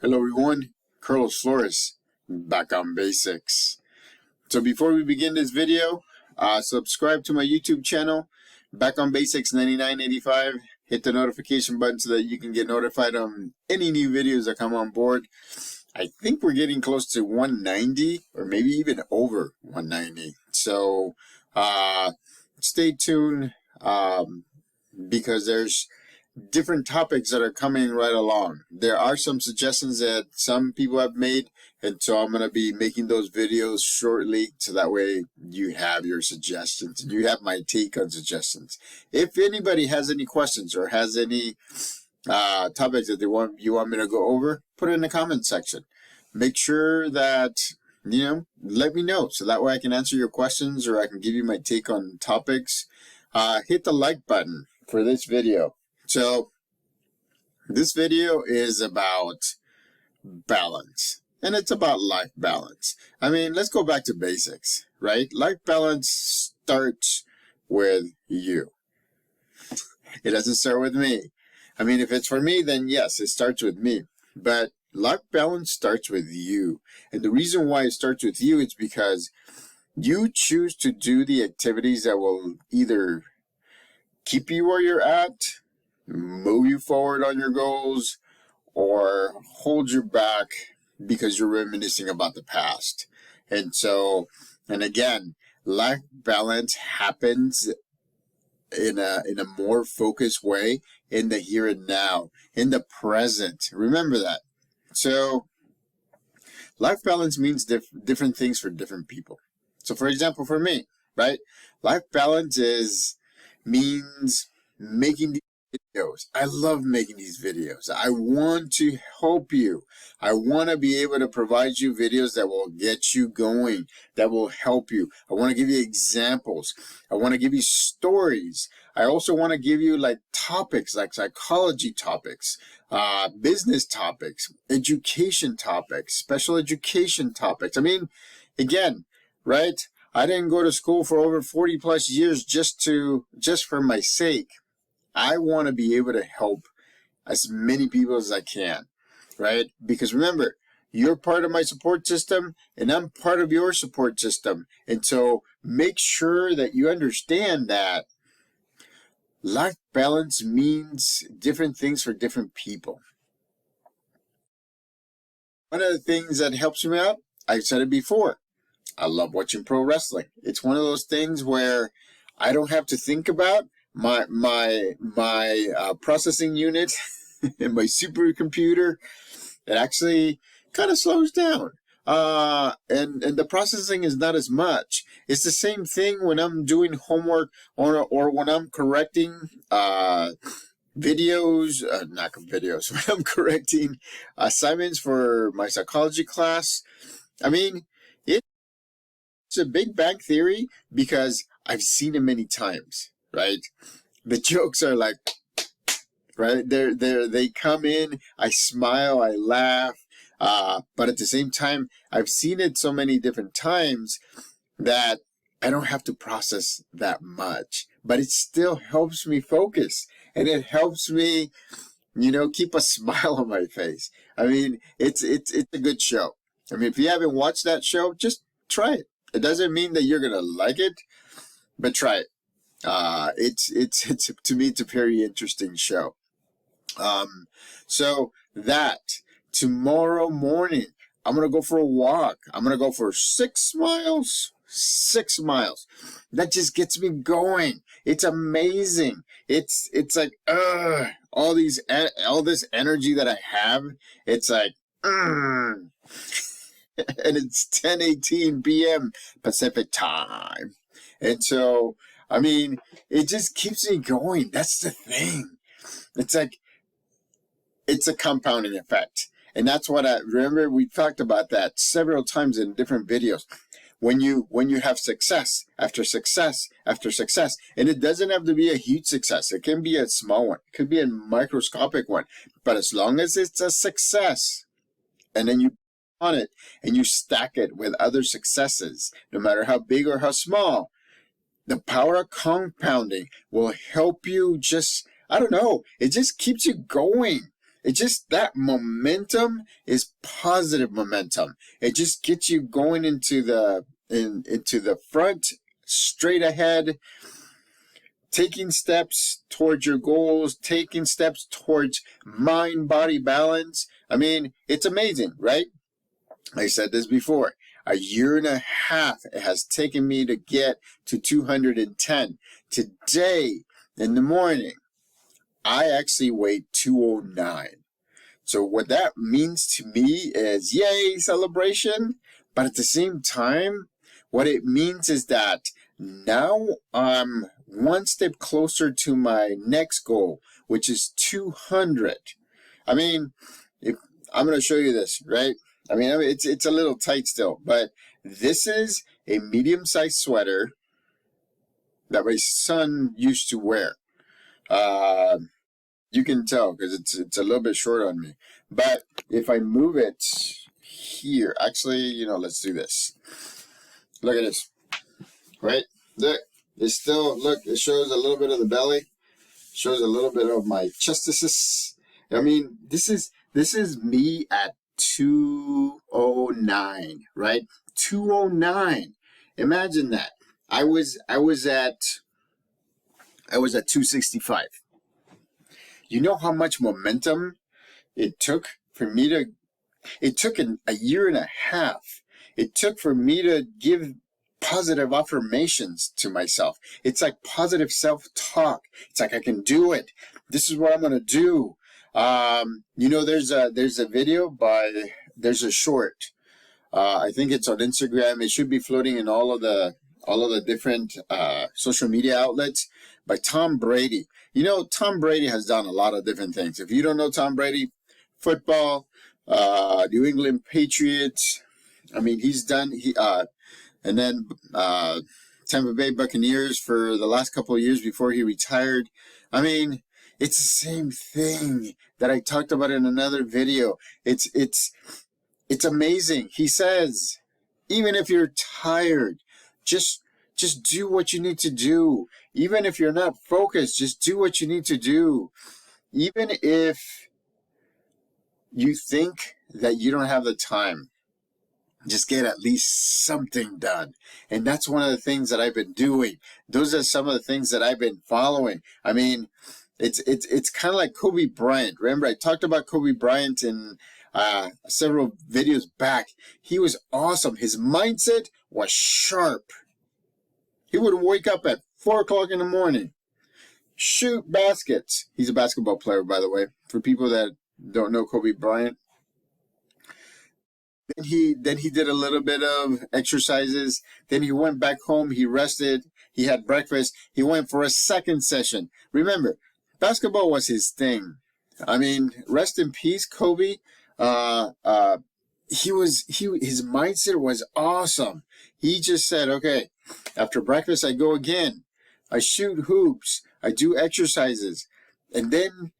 Hello everyone, Carlos Flores, back on basics. So before we begin this video, subscribe to my YouTube channel, Back on Basics 9985. Hit the notification button so that you can get notified on any new videos that come on board. I think we're getting close to 190 or maybe even over 190. So stay tuned because there's different topics that are coming right along. There are some suggestions that some people have made, and so I'm going to be making those videos shortly so that way you have your suggestions and you have my take on suggestions. If anybody has any questions or has any topics that you want me to go over, put it in the comment section. Make sure that let me know so that way I can answer your questions or I can give you my take on topics. Hit the like button for this video. So this video is about balance, and it's about life balance. I mean, let's go back to basics, right? Life balance starts with you. It doesn't start with me. I mean, if it's for me, then yes, it starts with me. But life balance starts with you. And the reason why it starts with you is because you choose to do the activities that will either keep you where you're at, move you forward on your goals, or hold you back because you're reminiscing about the past. And again, life balance happens in a more focused way in the here and now, in the present. Remember that. So life balance means different things for different people. So for example, for me, right, life balance means making videos. I love making these videos. I want to help you. I want to be able to provide you videos that will get you going, that will help you. I want to give you examples. I want to give you stories. I also want to give you like topics, like psychology topics, business topics, education topics, special education topics. I mean, again, right? I didn't go to school for over 40 plus years just for my sake. I want to be able to help as many people as I can, right? Because remember, you're part of my support system and I'm part of your support system. And so make sure that you understand that life balance means different things for different people. One of the things that helps me out, I've said it before, I love watching pro wrestling. It's one of those things where I don't have to think about my processing unit and my supercomputer. It actually kind of slows down. And the processing is not as much. It's the same thing when I'm doing homework or when I'm correcting videos, not videos, when I'm correcting assignments for my psychology class. I mean, it's a Big Bang Theory because I've seen it many times, right? The jokes are like, right? They come in, I smile, I laugh, but at the same time, I've seen it so many different times that I don't have to process that much, but it still helps me focus and it helps me, keep a smile on my face. I mean, it's a good show. I mean, if you haven't watched that show, just try it. It doesn't mean that you're going to like it, but try it. It's to me, it's a very interesting show. So that tomorrow morning, I'm going to go for a walk. I'm going to go for 6 miles. 6 miles. That just gets me going. It's amazing. It's like, all this energy that I have. It's like, and it's 10:18 p.m. Pacific time. And so, I mean, it just keeps me going. That's the thing. It's like, it's a compounding effect. And that's what I remember. We talked about that several times in different videos. When you have success after success after success, and it doesn't have to be a huge success. It can be a small one. It could be a microscopic one. But as long as it's a success, and then you on it and you stack it with other successes, no matter how big or how small, the power of compounding will help you just, I don't know, it just keeps you going. it just, that momentum is positive momentum. It just gets you going into the front, straight ahead, taking steps towards your goals, taking steps towards mind-body balance. I mean, it's amazing, right? I said this before. A year and a half it has taken me to get to 210. Today, in the morning, I actually weighed 209. So what that means to me is, yay, celebration. But at the same time, what it means is that now I'm one step closer to my next goal, which is 200. I mean, if I'm going to show you this, right? I mean, it's a little tight still, but this is a medium-sized sweater that my son used to wear. You can tell because it's a little bit short on me. But if I move it here, actually, let's do this. Look at this, right? Look, it's still, look, it shows a little bit of the belly, shows a little bit of my chesticus. I mean, this is me at 209, right? 209. Imagine that. I was at 265. You know how much momentum it took for me to, it took a year and a half. It took for me to give positive affirmations to myself. It's like positive self-talk. It's like, I can do it. This is what I'm going to do. There's a video there's a short. I think it's on Instagram. It should be floating in all of the different social media outlets, by Tom Brady. Tom Brady has done a lot of different things. If you don't know Tom Brady, football, New England Patriots. I mean, and then Tampa Bay Buccaneers for the last couple of years before he retired. I mean, it's the same thing that I talked about in another video. It's amazing. He says, even if you're tired, just do what you need to do. Even if you're not focused, just do what you need to do. Even if you think that you don't have the time, just get at least something done. And that's one of the things that I've been doing. Those are some of the things that I've been following. I mean, it's kind of like Kobe Bryant. Remember, I talked about Kobe Bryant in several videos back. He was awesome. His mindset was sharp. He would wake up at 4 o'clock in the morning, shoot baskets. He's a basketball player, by the way, for people that don't know Kobe Bryant. Then he did a little bit of exercises. Then he went back home. He rested. He had breakfast. He went for a second session. Remember, basketball was his thing. I mean, rest in peace, Kobe. His mindset was awesome. He just said, okay, after breakfast, I go again. I shoot hoops. I do exercises. And then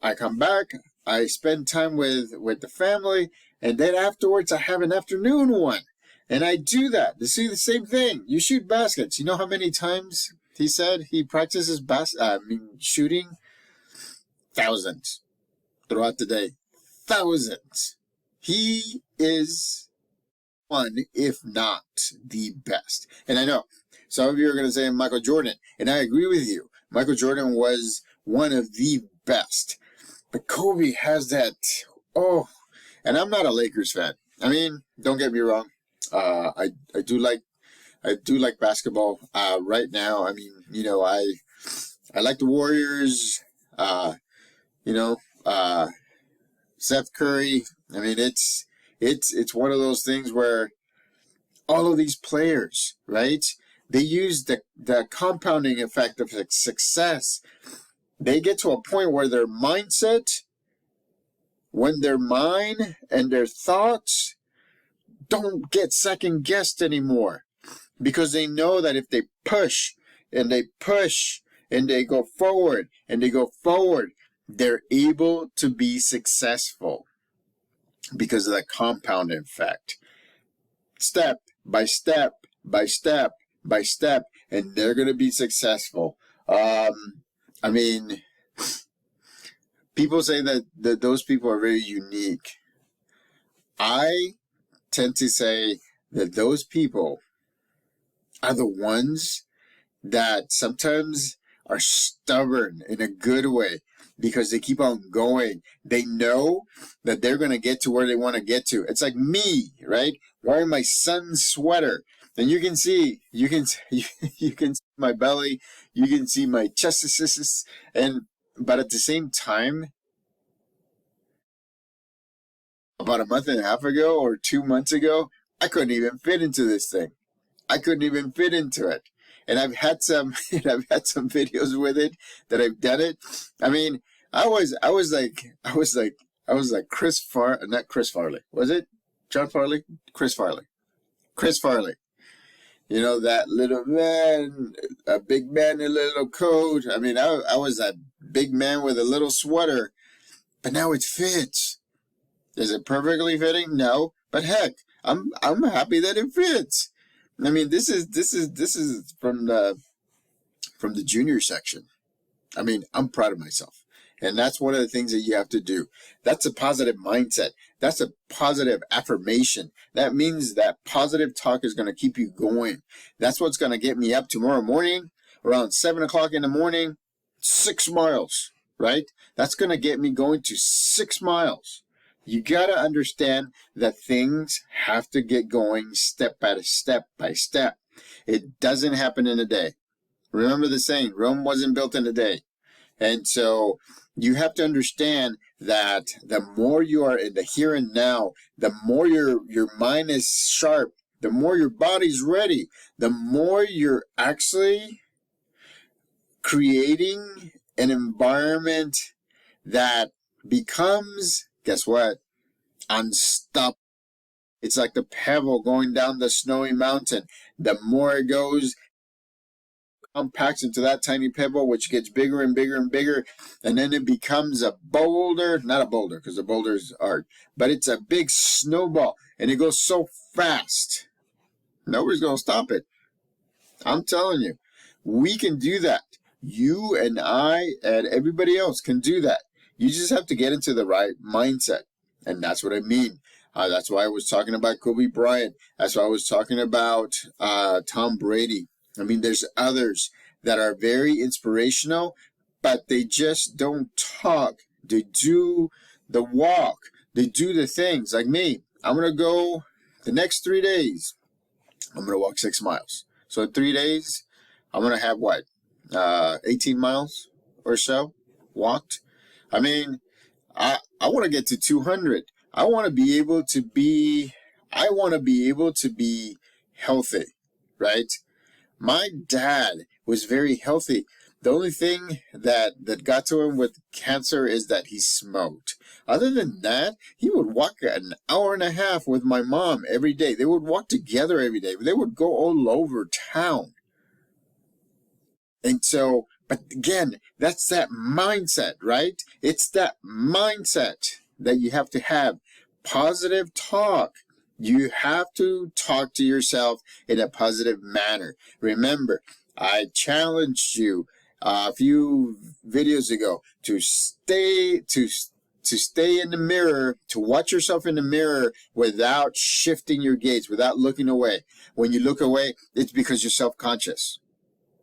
I come back. I spend time with the family. And then afterwards, I have an afternoon one. And I do that. To see the same thing. You shoot baskets. You know how many times he said he practices shooting? Thousands. Throughout the day. Thousands. He is one, if not the best. And I know some of you are going to say Michael Jordan, and I agree with you. Michael Jordan was one of the best. But Kobe has that, and I'm not a Lakers fan. I mean, don't get me wrong. I do like basketball right now. I mean, I like the Warriors. Seth Curry. I mean, it's one of those things where all of these players, right? They use the compounding effect of success. They get to a point where their mindset, when their mind and their thoughts don't get second guessed anymore, because they know that if they push and they push and they go forward and they go forward, they're able to be successful because of the compound effect. Step by step by step by step, and they're going to be successful. I mean, People say that those people are very unique. I tend to say that those people are the ones that sometimes are stubborn in a good way because they keep on going. They know that they're going to get to where they want to get to. It's like me, right? Wearing my son's sweater. And you can see my belly, you can see my chest, but at the same time, about a month and a half ago or 2 months ago, I couldn't even fit into this thing. I couldn't even fit into it. And I've had some videos with it that I've done it. I mean, I was like not Chris Farley. Was it John Farley? Chris Farley. Chris Farley. You know, that little man, a big man in a little coat. I mean, I was that big man with a little sweater, but now it fits. Is it perfectly fitting? No, but heck, I'm happy that it fits. I mean, this is from the junior section. I mean, I'm proud of myself. And that's one of the things that you have to do. That's a positive mindset. That's a positive affirmation. That means that positive talk is going to keep you going. That's what's going to get me up tomorrow morning around 7 o'clock in the morning, 6 miles, right? That's going to get me going to 6 miles. You got to understand that things have to get going step by step by step. It doesn't happen in a day. Remember the saying, Rome wasn't built in a day. And so you have to understand that the more you are in the here and now, the more your mind is sharp, the more your body's ready, the more you're actually creating an environment that becomes, guess what? Unstoppable. It's like the pebble going down the snowy mountain. The more it goes, compacts into that tiny pebble, which gets bigger and bigger and bigger, and then it becomes a boulder. Not a boulder, because the boulders are, but it's a big snowball, and it goes so fast. Nobody's going to stop it. I'm telling you, we can do that. You and I and everybody else can do that. You just have to get into the right mindset. And that's what I mean. That's why I was talking about Kobe Bryant. That's why I was talking about Tom Brady. I mean, there's others that are very inspirational, but they just don't talk. They do the walk. They do the things. Like me, I'm going to go the next 3 days. I'm going to walk 6 miles. So in 3 days, I'm going to have what? 18 miles or so walked. I mean, I want to get to 200. I want to be able to be healthy, right? My dad was very healthy. The only thing that got to him with cancer is that he smoked. Other than that, he would walk an hour and a half with my mom every day. They would walk together every day. They would go all over town. And so, but again, that's that mindset, right? It's that mindset that you have to have. Positive talk. You have to talk to yourself in a positive manner. Remember, I challenged you a few videos ago to stay in the mirror, to watch yourself in the mirror without shifting your gaze, without looking away. When you look away, it's because you're self-conscious.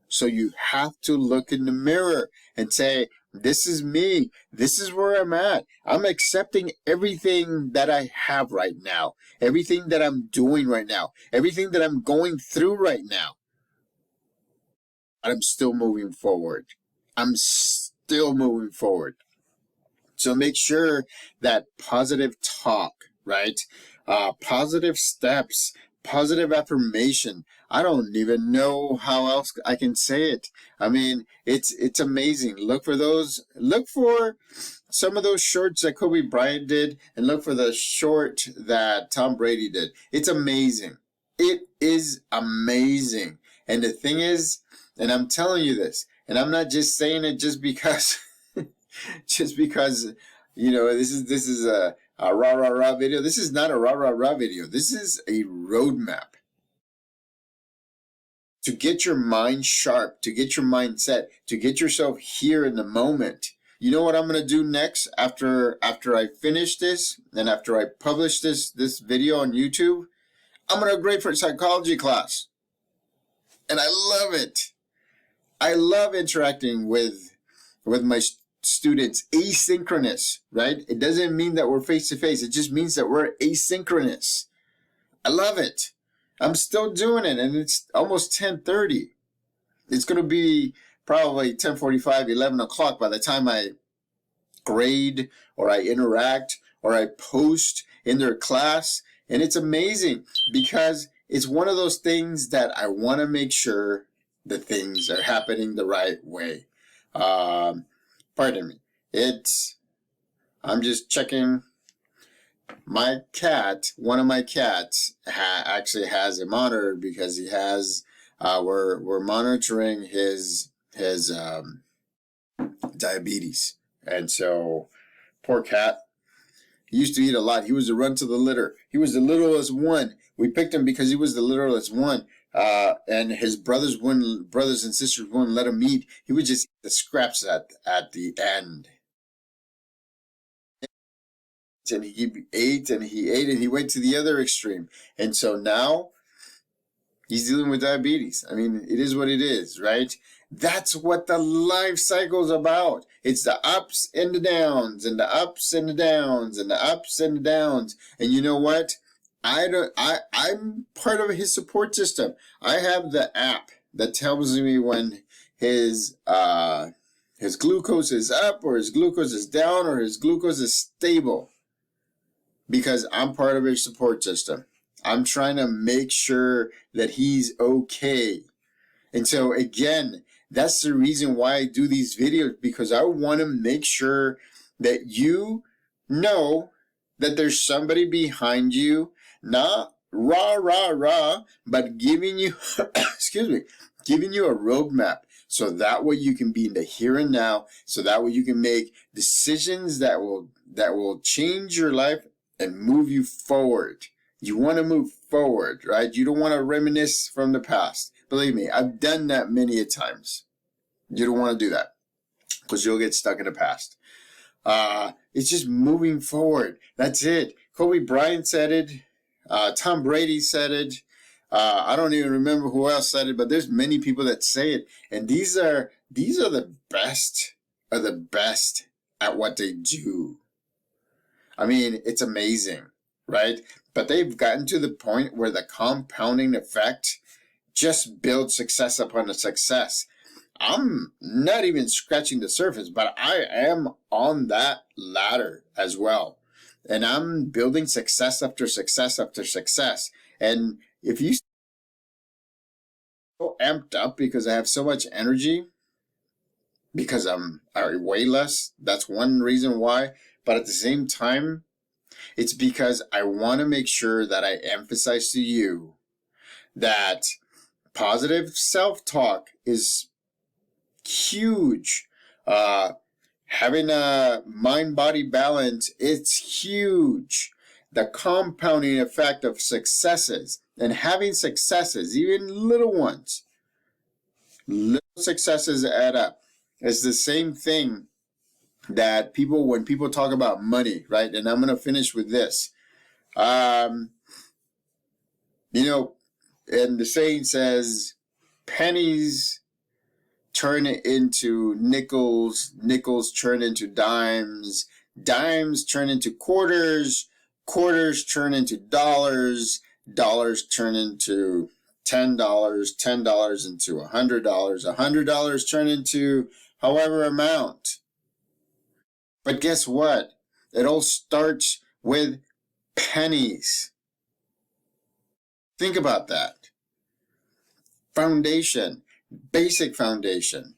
So you have to look in the mirror and say, this is me. This is where I'm at. I'm accepting everything that I have right now. Everything that I'm doing right now. Everything that I'm going through right now. But I'm still moving forward. I'm still moving forward. So make sure that positive talk, right? Positive steps, positive affirmation. I don't even know how else I can say it. I mean, it's amazing. Look for some of those shorts that Kobe Bryant did, and look for the short that Tom Brady did. It's amazing. It is amazing. And the thing is, and I'm telling you this, and I'm not just saying it just because you know, this is a rah rah rah video. This is not a rah rah rah video. This is a roadmap to get your mind sharp, to get your mind set, to get yourself here in the moment, you know what I'm gonna do next after I finish this and after I publish this video on YouTube? I'm gonna grade for psychology class. And I love it. I love interacting with my students asynchronous, right? It doesn't mean that we're face to face. It just means that we're asynchronous. I love it. I'm still doing it, and it's almost 10:30. It's going to be probably 10:45, 11 o'clock by the time I grade or I interact or I post in their class. And it's amazing because it's one of those things that I want to make sure that things are happening the right way. Pardon me. I'm just checking. My cat, one of my cats, actually has a monitor because he has. We're monitoring his diabetes, and so poor cat. He used to eat a lot. He was a run to the litter. He was the littlest one. We picked him because he was the littlest one. And his brothers and sisters wouldn't let him eat. He would just eat the scraps at the end. And he ate and he ate and he went to the other extreme. And so now he's dealing with diabetes. I mean, it is what it is, right? That's what the life cycle is about. It's the ups and the downs and the ups and the downs and the ups and the downs. And you know what? I'm part of his support system. I have the app that tells me when his glucose is up or his glucose is down or his glucose is stable, because I'm part of his support system. I'm trying to make sure that he's okay. And so again, that's the reason why I do these videos, because I want to make sure that you know that there's somebody behind you, not rah, but giving you, giving you a roadmap. So that way you can be in the here and now. So that way you can make decisions that will change your life and move you forward. You want to move forward, right? You don't want to reminisce from the past. Believe me, I've done that many a times. You don't want to do that because you'll get stuck in the past. It's just moving forward. That's it. Kobe Bryant said it. Tom Brady said it. I don't even remember who else said it, but there's many people that say it. And these are the best at what they do. I mean, it's amazing, right? But they've gotten to the point where the compounding effect just builds success upon a success. I'm not even scratching the surface, but I am on that ladder as well. And I'm building success after success after success. And if you so amped up because I have so much energy, because I weigh less, that's one reason why. But at the same time, it's because I want to make sure that I emphasize to you that positive self-talk is huge. Having a mind-body balance, it's huge. The compounding effect of successes and having successes, even little ones, little successes add up. It's the same thing that when people talk about money, right? And I'm going to finish with this. And the saying says, pennies turn into nickels, nickels turn into dimes, dimes turn into quarters, quarters turn into dollars, dollars turn into $10, $10 into $100, $100 turn into however amount. But guess what? It all starts with pennies. Think about that. Foundation, basic foundation.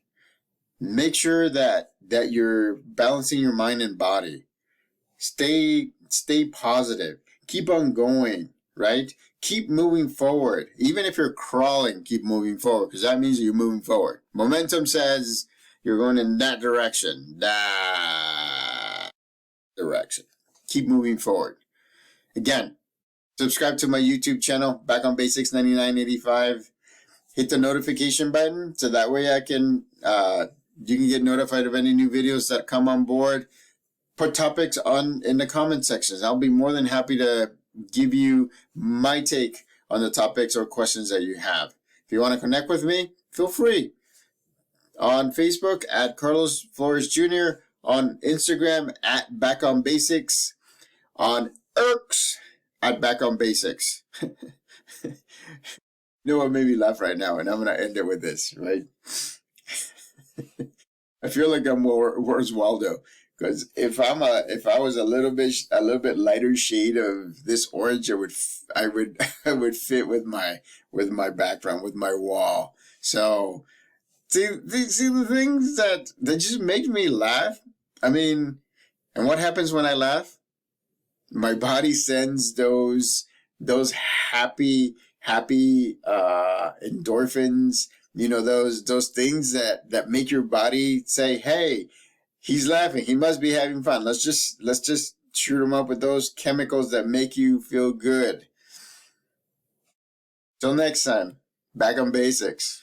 Make sure that you're balancing your mind and body. Stay positive. Keep on going, right? Keep moving forward. Even if you're crawling, keep moving forward, because that means you're moving forward. Momentum says you're going in that direction. That direction. Keep moving forward. Again, subscribe to my YouTube channel, Back on Basics 9985. Hit the notification button so that way I can You can get notified of any new videos that come on board. Put topics in the comment sections. I'll be more than happy to give you my take on the topics or questions that you have. If you want to connect with me, feel free. On Facebook at Carlos Flores Jr., on Instagram at Back on Basics, on X at Back on Basics. You know what made me laugh right now, and I'm gonna end it with this, right? I feel like I'm where's Waldo, because if I was a little bit lighter shade of this orange, I would fit with my background, with my wall. So see the things that just make me laugh. I mean, and what happens when I laugh? My body sends those happy endorphins. You know, those things that make your body say, "Hey, he's laughing. He must be having fun. Let's just shoot him up with those chemicals that make you feel good." Till next time, Back on Basics.